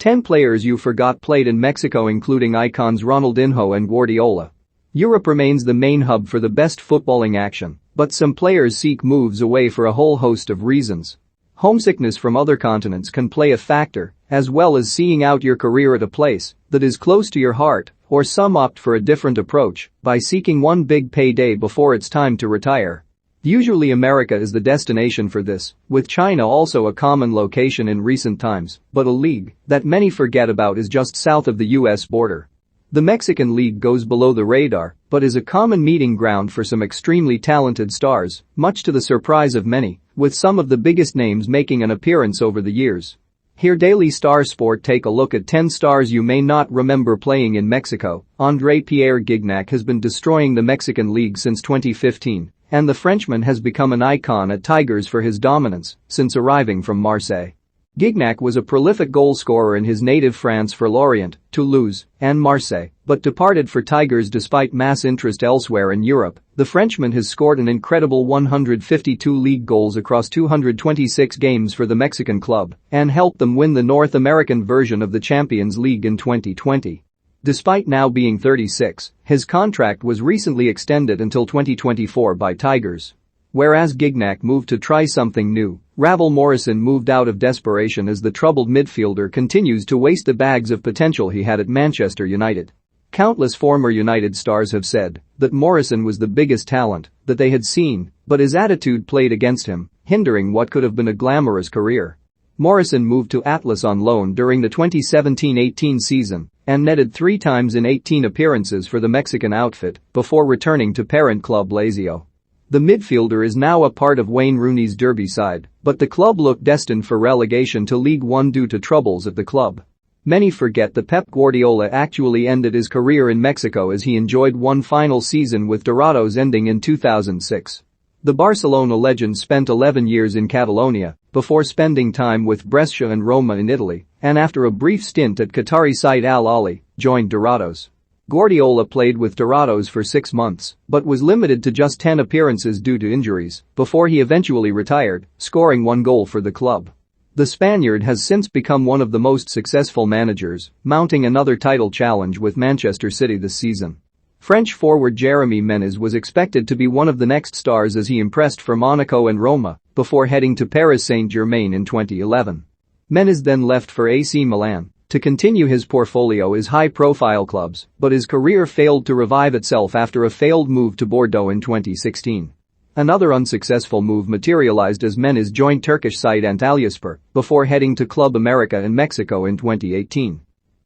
10 players you forgot played in Mexico, including icons Ronaldinho and Guardiola. Europe remains the main hub for the best footballing action, but some players seek moves away for a whole host of reasons. Homesickness from other continents can play a factor, as well as seeing out your career at a place that is close to your heart, or some opt for a different approach by seeking one big payday before it's time to retire. Usually America is the destination for this, with China also a common location in recent times, but a league that many forget about is just south of the US border. The Mexican League goes below the radar, but is a common meeting ground for some extremely talented stars, much to the surprise of many, with some of the biggest names making an appearance over the years. Here Daily Star Sport take a look at 10 stars you may not remember playing in Mexico. André Pierre Gignac has been destroying the Mexican League since 2015, and the Frenchman has become an icon at Tigers for his dominance since arriving from Marseille. Gignac was a prolific goal-scorer in his native France for Lorient, Toulouse, and Marseille, but departed for Tigers despite mass interest elsewhere in Europe. The Frenchman has scored an incredible 152 league goals across 226 games for the Mexican club and helped them win the North American version of the Champions League in 2020. Despite now being 36, his contract was recently extended until 2024 by Tigers. Whereas Gignac moved to try something new, Ravel Morrison moved out of desperation as the troubled midfielder continues to waste the bags of potential he had at Manchester United. Countless former United stars have said that Morrison was the biggest talent that they had seen, but his attitude played against him, hindering what could have been a glamorous career. Morrison moved to Atlas on loan during the 2017-18 season and netted 3 times in 18 appearances for the Mexican outfit before returning to parent club Lazio. The midfielder is now a part of Wayne Rooney's Derby side, but the club looked destined for relegation to League One due to troubles at the club. Many forget that Pep Guardiola actually ended his career in Mexico as he enjoyed one final season with Dorados ending in 2006. The Barcelona legend spent 11 years in Catalonia before spending time with Brescia and Roma in Italy, and after a brief stint at Qatari side Al Ahly, joined Dorados. Guardiola played with Dorados for 6 months, but was limited to just 10 appearances due to injuries before he eventually retired, scoring 1 goal for the club. The Spaniard has since become one of the most successful managers, mounting another title challenge with Manchester City this season. French forward Jérémy Menez was expected to be one of the next stars as he impressed for Monaco and Roma before heading to Paris Saint-Germain in 2011. Menez then left for AC Milan to continue his portfolio as high-profile clubs, but his career failed to revive itself after a failed move to Bordeaux in 2016. Another unsuccessful move materialized as Menez joined Turkish side Antalyaspor before heading to Club America in Mexico in 2018.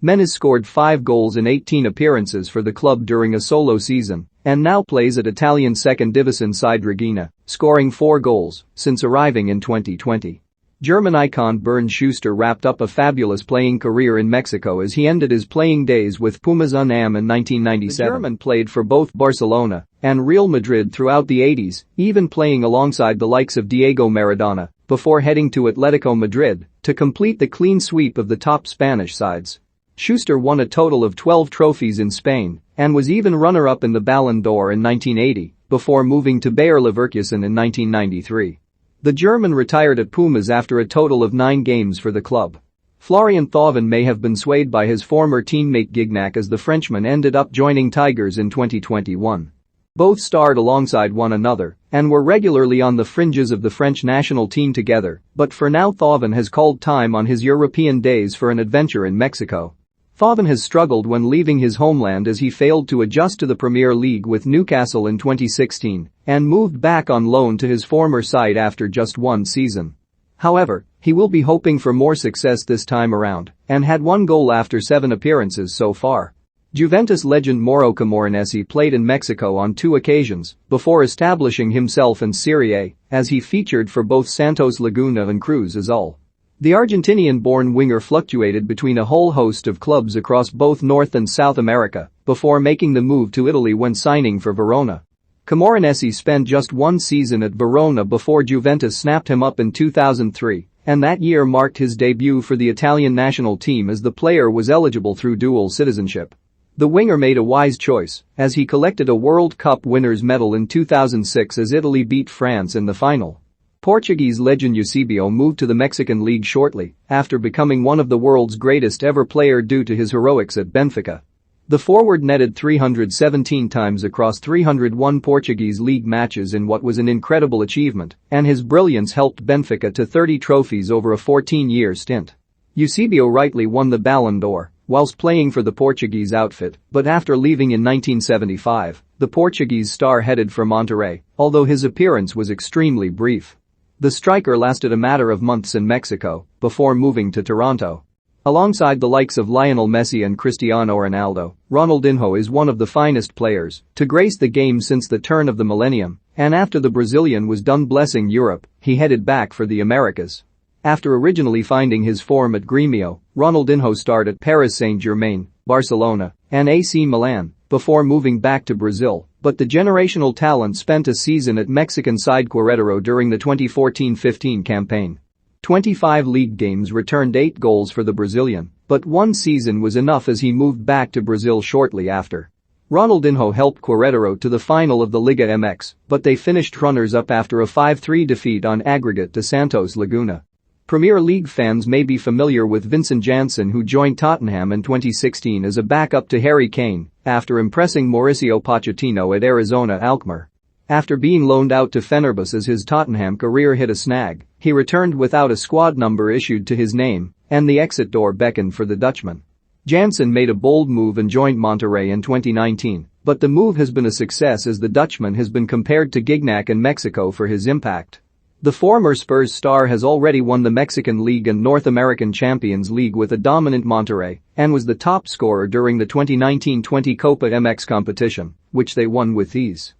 Menez scored 5 goals in 18 appearances for the club during a solo season and now plays at Italian second division side Regina, scoring 4 goals since arriving in 2020. German icon Bernd Schuster wrapped up a fabulous playing career in Mexico as he ended his playing days with Pumas UNAM in 1997. The German played for both Barcelona and Real Madrid throughout the 80s, even playing alongside the likes of Diego Maradona before heading to Atletico Madrid to complete the clean sweep of the top Spanish sides. Schuster won a total of 12 trophies in Spain and was even runner-up in the Ballon d'Or in 1980 before moving to Bayer Leverkusen in 1993. The German retired at Pumas after a total of 9 games for the club. Florian Thauvin may have been swayed by his former teammate Gignac as the Frenchman ended up joining Tigers in 2021. Both starred alongside one another and were regularly on the fringes of the French national team together, but for now Thauvin has called time on his European days for an adventure in Mexico. Thauvin has struggled when leaving his homeland as he failed to adjust to the Premier League with Newcastle in 2016 and moved back on loan to his former side after just 1 season. However, he will be hoping for more success this time around and had 1 goal after 7 appearances so far. Juventus legend Mauro Camoranesi played in Mexico on 2 occasions before establishing himself in Serie A as he featured for both Santos Laguna and Cruz Azul. The Argentinian-born winger fluctuated between a whole host of clubs across both North and South America before making the move to Italy when signing for Verona. Camoranesi spent just 1 season at Verona before Juventus snapped him up in 2003, and that year marked his debut for the Italian national team as the player was eligible through dual citizenship. The winger made a wise choice as he collected a World Cup winners' medal in 2006 as Italy beat France in the final. Portuguese legend Eusebio moved to the Mexican league shortly after becoming one of the world's greatest ever player due to his heroics at Benfica. The forward netted 317 times across 301 Portuguese league matches in what was an incredible achievement, and his brilliance helped Benfica to 30 trophies over a 14-year stint. Eusebio rightly won the Ballon d'Or whilst playing for the Portuguese outfit, but after leaving in 1975, the Portuguese star headed for Monterrey, although his appearance was extremely brief. The striker lasted a matter of months in Mexico before moving to Toronto. Alongside the likes of Lionel Messi and Cristiano Ronaldo, Ronaldinho is one of the finest players to grace the game since the turn of the millennium, and after the Brazilian was done blessing Europe, he headed back for the Americas. After originally finding his form at Grêmio, Ronaldinho starred at Paris Saint-Germain, Barcelona, and AC Milan before moving back to Brazil, but the generational talent spent a season at Mexican side Querétaro during the 2014-15 campaign. 25 league games returned 8 goals for the Brazilian, but one season was enough as he moved back to Brazil shortly after. Ronaldinho helped Querétaro to the final of the Liga MX, but they finished runners-up after a 5-3 defeat on aggregate to Santos Laguna. Premier League fans may be familiar with Vincent Janssen, who joined Tottenham in 2016 as a backup to Harry Kane after impressing Mauricio Pochettino at Arizona Alkmaar. After being loaned out to Fenerbahce as his Tottenham career hit a snag, he returned without a squad number issued to his name, and the exit door beckoned for the Dutchman. Janssen made a bold move and joined Monterrey in 2019, but the move has been a success as the Dutchman has been compared to Gignac in Mexico for his impact. The former Spurs star has already won the Mexican League and North American Champions League with a dominant Monterrey and was the top scorer during the 2019-20 Copa MX competition, which they won with ease.